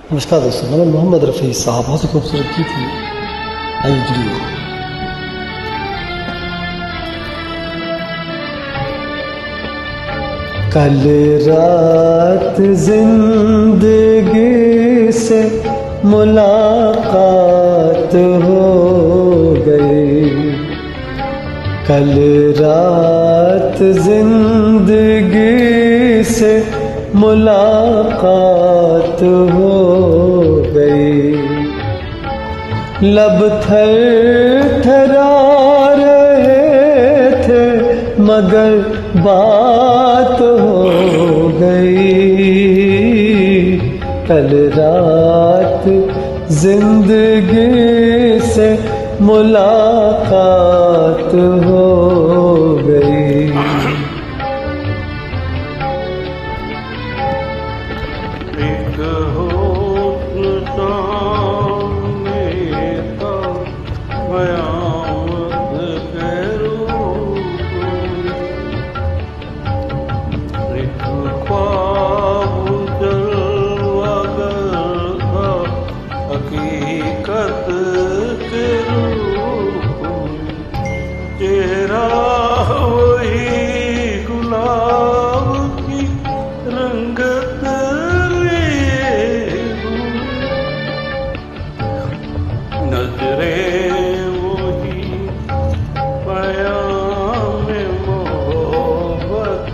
नमस्कार दोस्तों, मैं मोहम्मद रफ़ी साहब। बहुत ही खूबसूरत गीत थी। आइए जुड़िए। कल रात जिंदगी से मुलाकात हो गई। कल रात जिंदगी से मुलाकात हो गई। लब थरथरा रहे थे मगर बात हो गई। कल रात जिंदगी से मुलाकात हो गई। एक होठ सामने था क़यामत के रूप में। एक ख्वाब जलवागर था हकीकत के रूप में। चेहरा वही गुलाब की रंगत नजरें वही पयाम मोहब्बत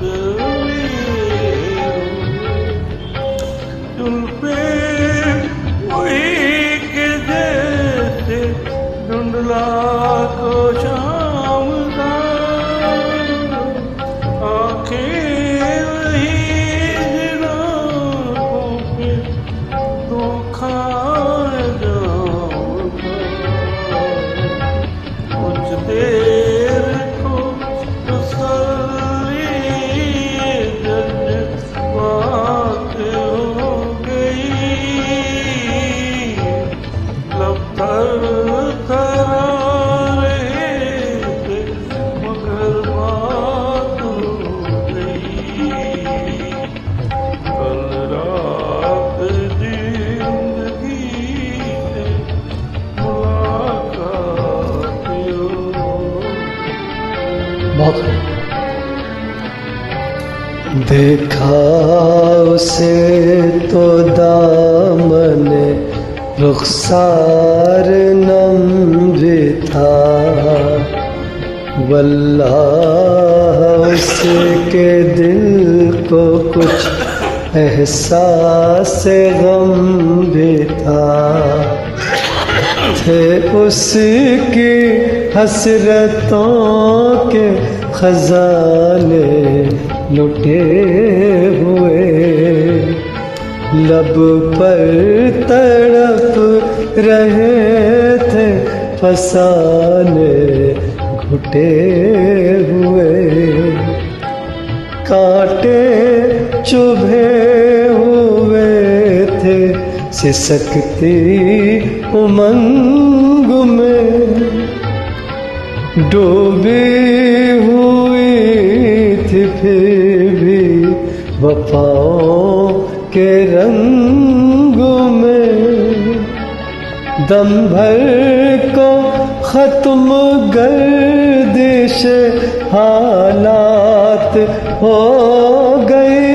जुल्फे वही के जैसे ढूंढला को शाम का। आंखें वही जिनाकों पे धोखा देर को तसल्ली बात हो गई। लब थरथरा रहे थे मगर बात हो गई। कल रात जिंदगी से मुलाकात बहुत देखा उसे तो दामने रुखसार नम भी था। वल्लाह उसके दिल को कुछ एहसास गम भी था। थे उसकी हसरतों के खजाने लुटे हुए। लब पर तड़प रहे थे फसाने घुटे हुए। कांटे चुभे हुए थे सिसकती उमंग में। डूबी हुई थी फिर भी वफाओं के रंग में। दम भर को खत्म गर्दिश हालात हो गई।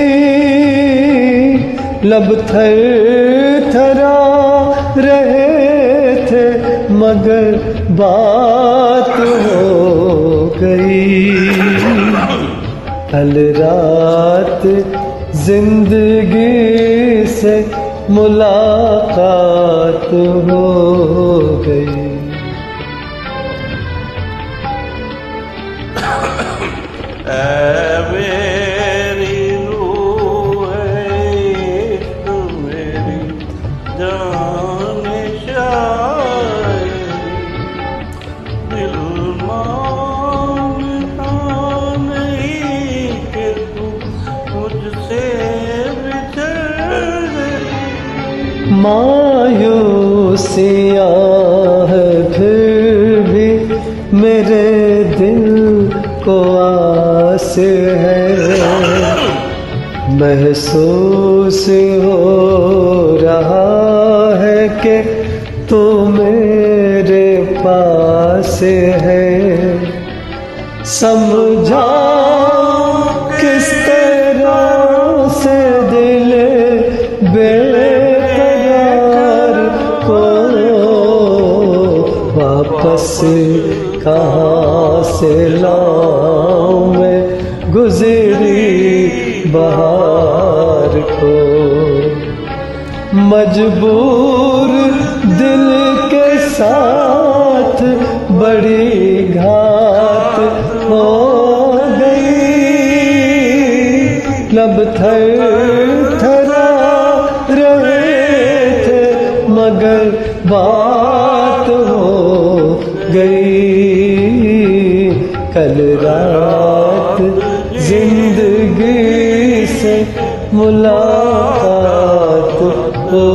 लब थरथरा रहे थे मगर बात हो गई। कल रात जिंदगी से मुलाकात हो गई। मेरी रूह है मेरी जान शायरी। दिल मांगता नहीं कि तू मुझसे बिछड़ गई। मायूसियाँ है फिर भी मेरे दिल को आस है। महसूस हो रहा के तू मेरे पास है, समझा किस तरह से दिल बेकरार को वापस कहाँ से लाऊं मैं गुजरी बहार को। मजबूर दिल के साथ बड़ी घात हो गई, लब थरथरा रहे थे मगर बात हो गई। कल रात जिंदगी से मुलाकात हो